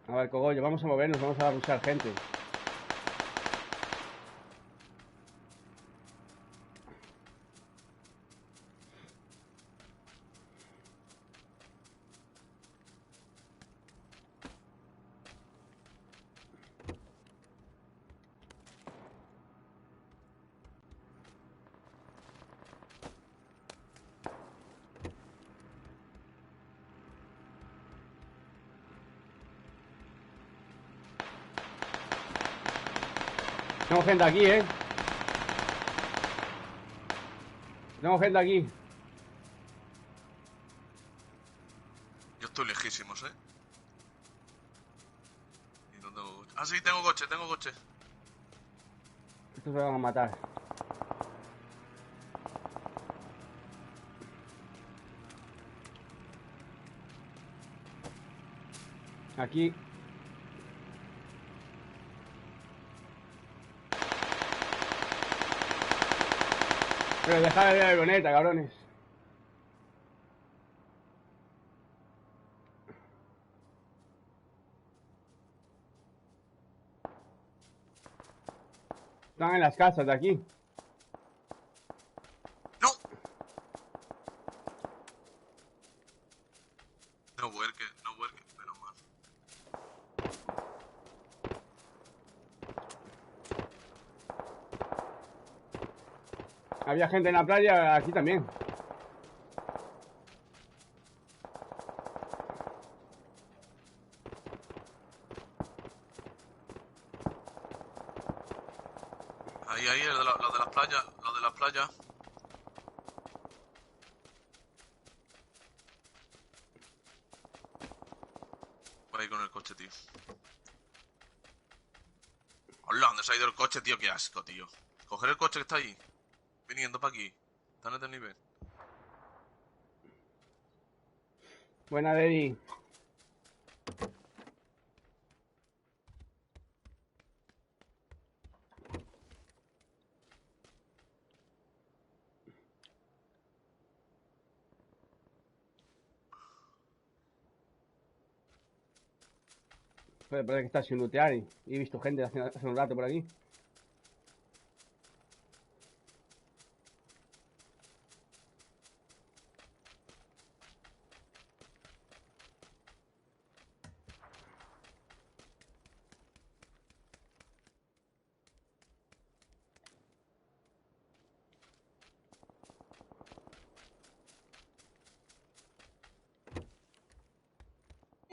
A ver, cogollo, vamos a movernos, vamos a buscar gente. Tengo gente aquí, Tengo gente aquí. Yo estoy lejísimos, Y no tengo coche. Ah, sí, tengo coche, tengo coche. Estos me van a matar. Aquí. Pero dejad de ver la avioneta, cabrones. Están en las casas de aquí. ¡No! No vuelque, menos mal. Había gente en la playa, aquí también. Ahí, los de las playas, los de las playas. Voy ahí con el coche, tío. Hola, ¿dónde se ha ido el coche, tío? Qué asco, tío. Coger el coche que está ahí. Viniendo para aquí. Está en este nivel. Buena, Dedi. Parece que está sin lootear y he visto gente hace un rato por aquí.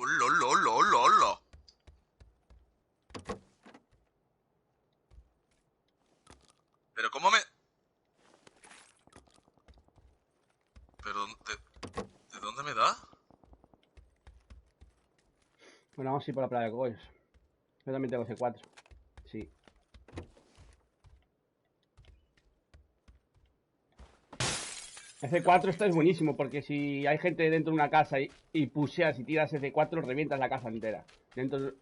¡Hola, hola, hola, hola, hola! Pero ¿cómo me...? ¿Pero de dónde me da? Bueno, vamos a ir por la playa de cogollos. Yo también tengo C4. Sí. C4 esto es buenísimo porque si hay gente dentro de una casa y pusheas y tiras C4, revientas la casa entera. Dentro.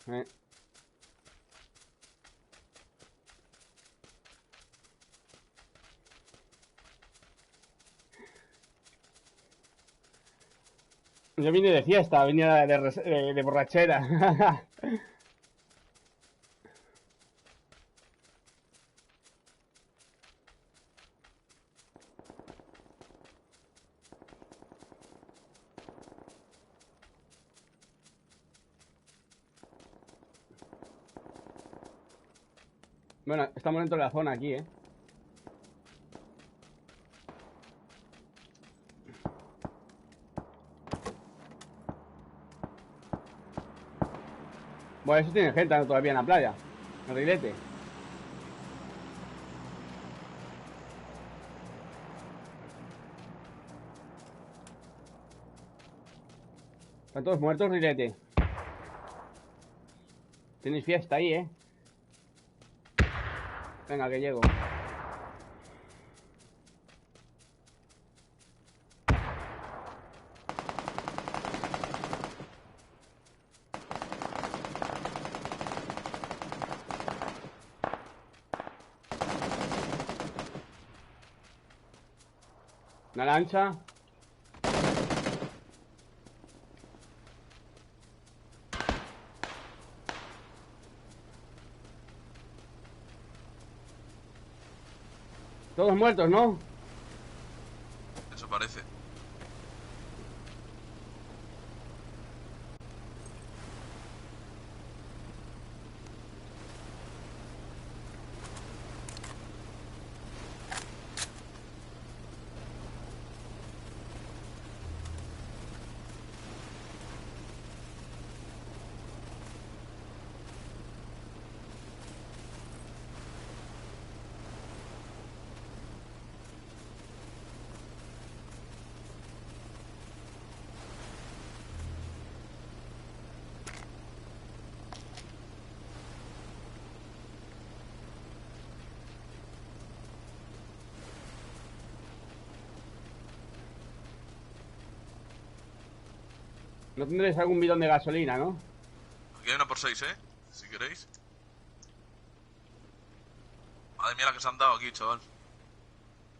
Eh. Yo vine de fiesta, vine de borrachera. Bueno, estamos dentro de la zona aquí, Bueno, eso tiene gente todavía en la playa. El rilete. Están todos muertos, rilete. Tenéis fiesta ahí, Venga, que llego. Una lancha. Todos muertos, ¿no? Eso parece. No tendréis algún bidón de gasolina, ¿no? Aquí hay una por 6, si queréis. Madre mía la que se han dado aquí, chaval.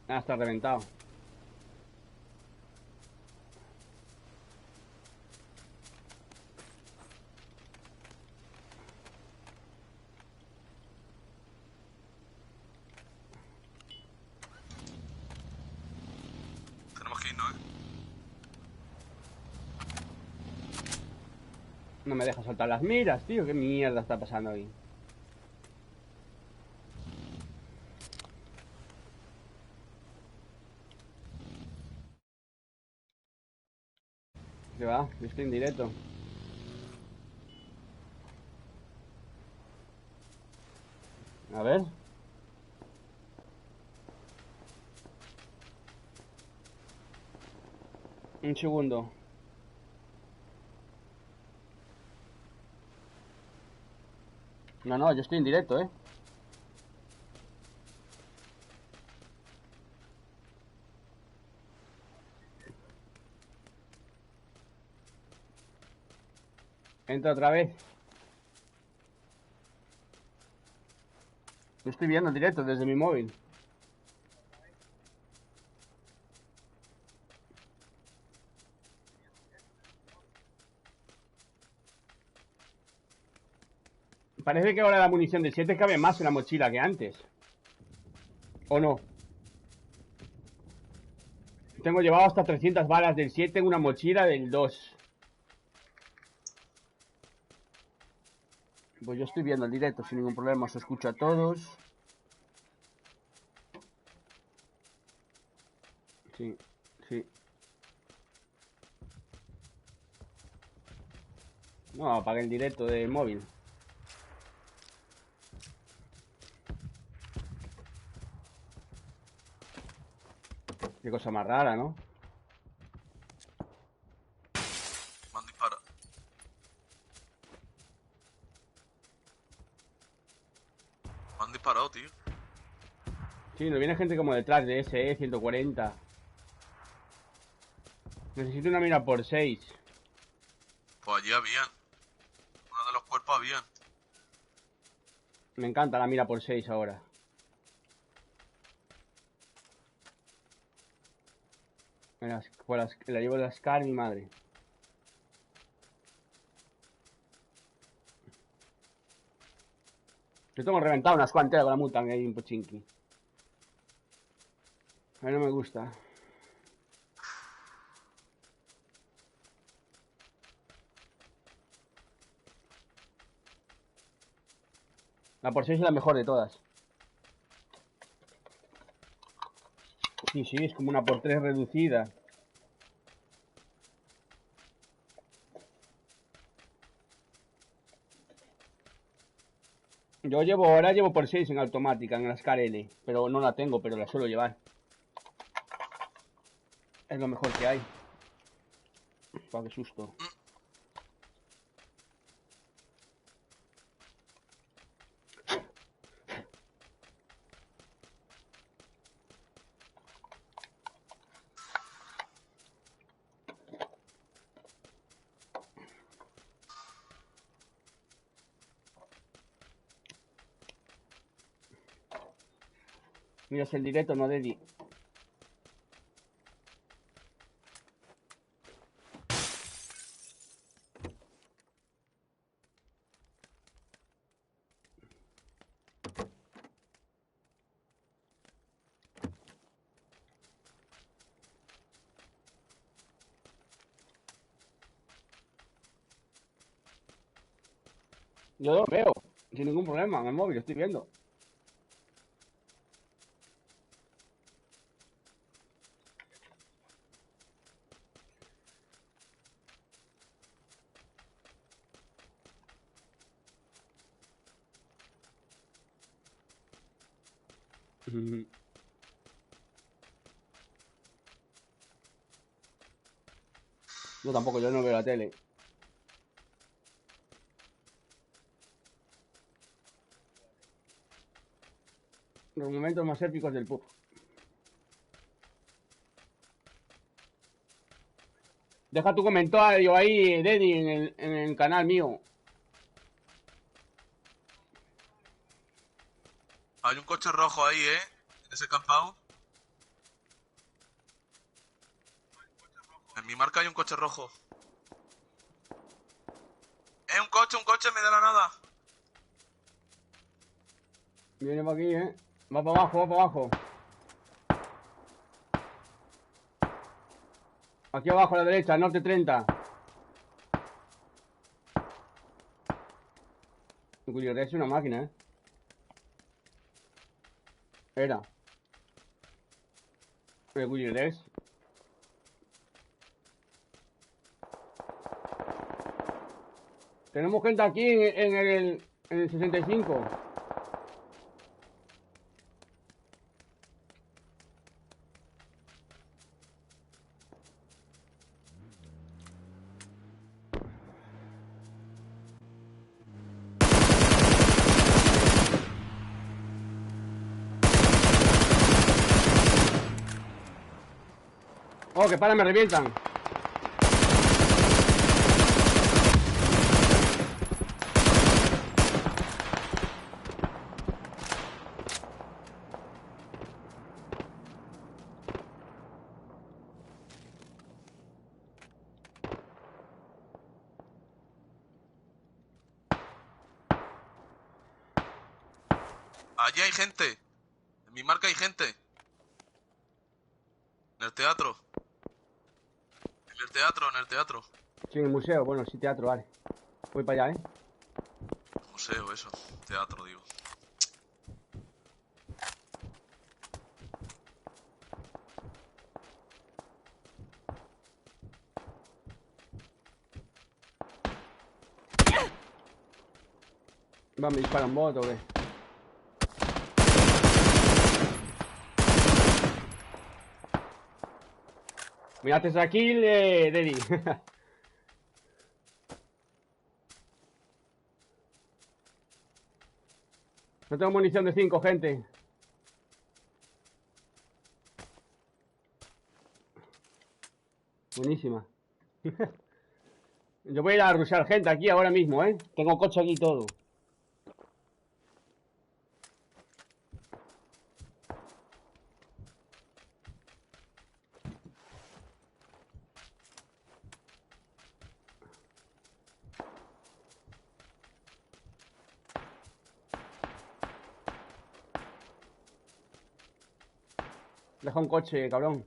Ah, está reventado. Tenemos que irnos, No me deja soltar las miras, tío. ¿Qué mierda está pasando ahí? ¿Qué va? Yo estoy en directo. A ver. Un segundo. No, yo estoy en directo, ¿eh? Entra otra vez. Lo estoy viendo en directo desde mi móvil. Parece que ahora la munición de 7 cabe más en la mochila que antes. ¿O no? Tengo llevado hasta 300 balas del 7 en una mochila del 2. Pues yo estoy viendo el directo sin ningún problema. Os escucho a todos. Sí, sí. No, apagué el directo del móvil. Qué cosa más rara, ¿no? Me han disparado. Me han disparado, tío. Sí, nos viene gente como detrás de ese, 140. Necesito una mira por 6. Pues allí habían. Uno de los cuerpos habían. Me encanta la mira por 6 ahora. La llevo de la SCAR, mi madre. Yo tengo reventado unas cuantas con la Mutang ahí un pochinki. A mí no me gusta. La por 6 es la mejor de todas. Sí, es como una por 3 reducida. Ahora llevo por 6 en automática, en la SCAR L. Pero no la tengo, pero la suelo llevar. Es lo mejor que hay. Qué susto. Miras el directo, no Dedi. Yo lo veo, sin ningún problema, en el móvil, estoy viendo. Yo tampoco, yo no veo la tele. Los momentos más épicos del pub. Deja tu comentario ahí, Deddy, en el canal mío. Hay un coche rojo ahí, en ese campao. En mi marca hay un coche rojo. Un coche, me da la nada. Viene para aquí, Va para abajo, va para abajo. Aquí abajo a la derecha, norte 30. Willy Rex es una máquina, Era. El Willy Rex. Tenemos gente aquí en el 65. Oh, que para, me revientan. Allí hay gente. En mi marca hay gente. En el teatro. En el teatro. Sí, en el museo. Bueno, sí, teatro, vale. Voy para allá, Museo, eso. Teatro, digo. Va, me disparan bot o qué. Mira, este es aquí, Deddy. No tengo munición de 5, gente. Buenísima. Yo voy a ir a rushear gente aquí ahora mismo, Tengo coche aquí y todo. Deja un coche, cabrón.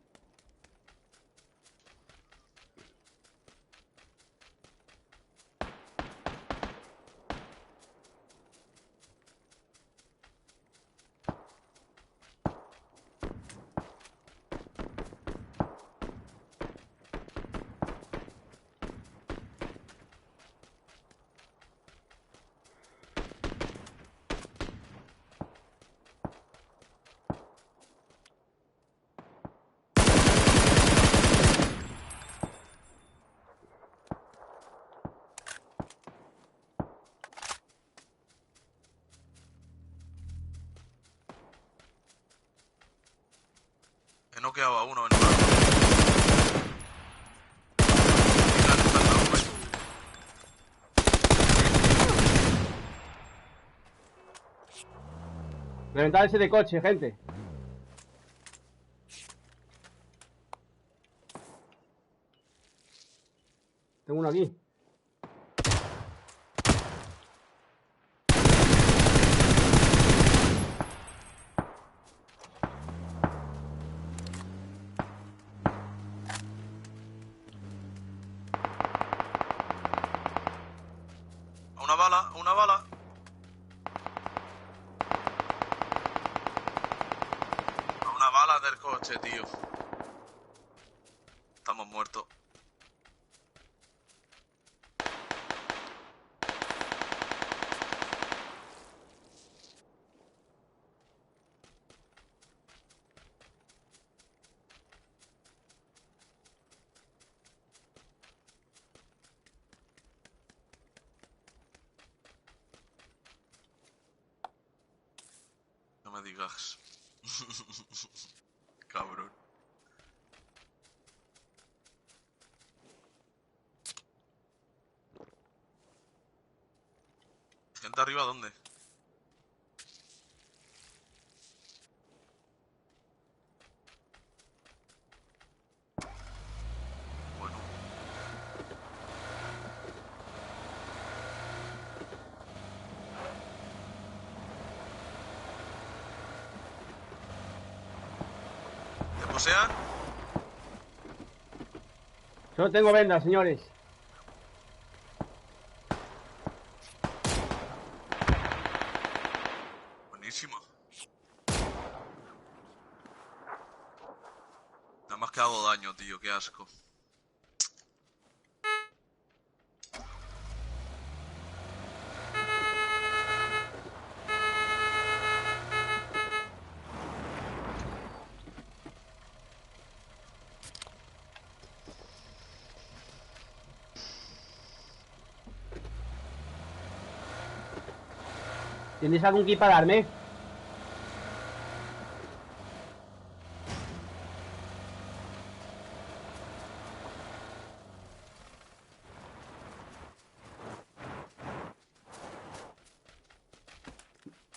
He noqueado a uno en el marco. Reventar ese de coche, gente. Tengo uno aquí. Una bala, una bala. tío. Estamos muertos. No me digas. Cabrón. ¿Gente arriba dónde? Bueno. ¿Te posean? Solo tengo vendas, señores. Buenísimo. Nada más que hago daño, tío. Qué asco. ¿Tienes algún kit para darme?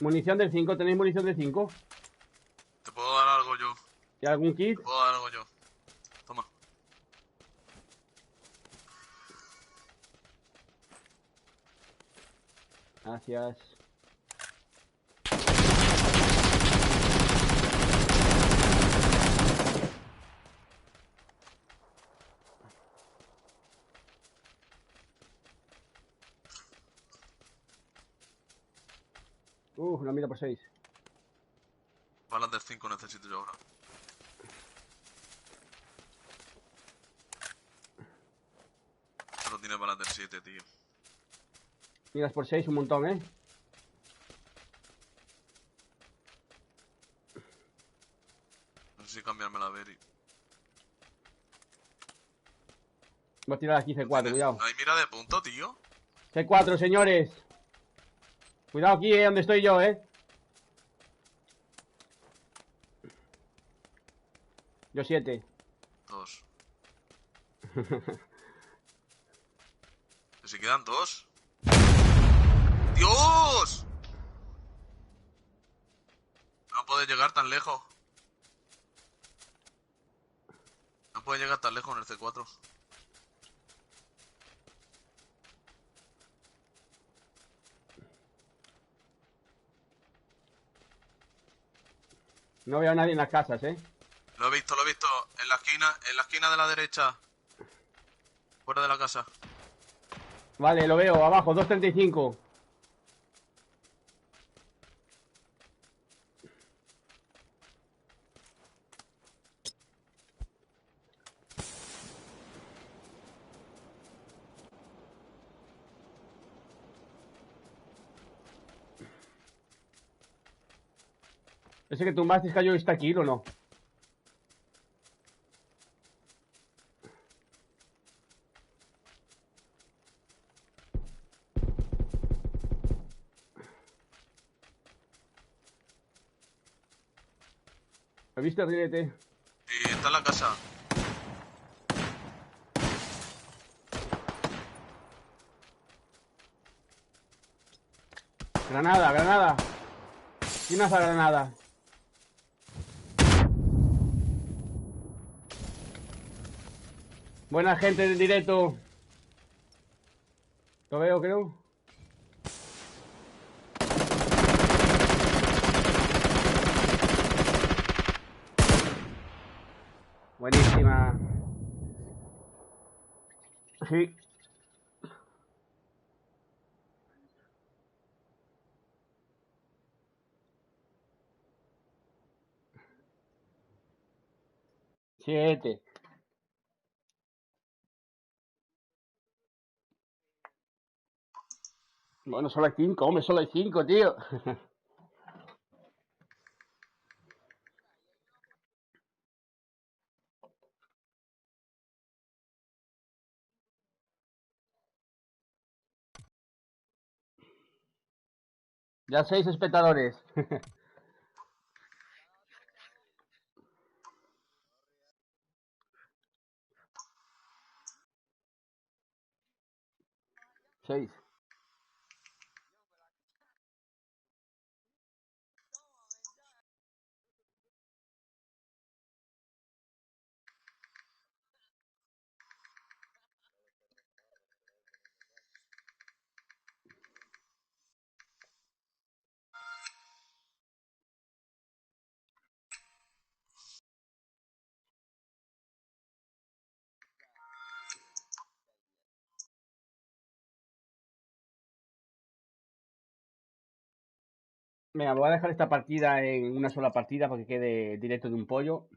Munición del 5, ¿tenéis munición del 5? ¿Te puedo dar algo yo? ¿Y algún kit? ¿Te puedo dar algo yo? Toma. Gracias. Una mira por 6. Balas del 5 necesito yo ahora. Solo tiene balas del 7, tío. Miras por 6, un montón, ¿eh? No sé si cambiarme la Berry. Voy a tirar aquí C4, cuidado. ¿No hay mira de punto, tío? C4, señores. Cuidado aquí, donde estoy yo, Yo 7. 2. ¿Que se quedan 2? ¡Dios! No puede llegar tan lejos. No puede llegar tan lejos en el C4. No veo a nadie en las casas, Lo he visto, en la esquina de la derecha. Fuera de la casa. Vale, lo veo, abajo, 235. ¿Ese que tumbaste cayó está aquí o no? ¿Lo viste, Rilete? Sí, está en la casa. Granada, granada. ¿Quién hace granada? Buena gente del directo. Lo veo, creo. Buenísima. Sí. 7. Bueno, solo hay 5, hombre, solo hay 5, tío. Ya 6 espectadores. 6. Venga, voy a dejar esta partida en una sola partida para que quede directo de un pollo.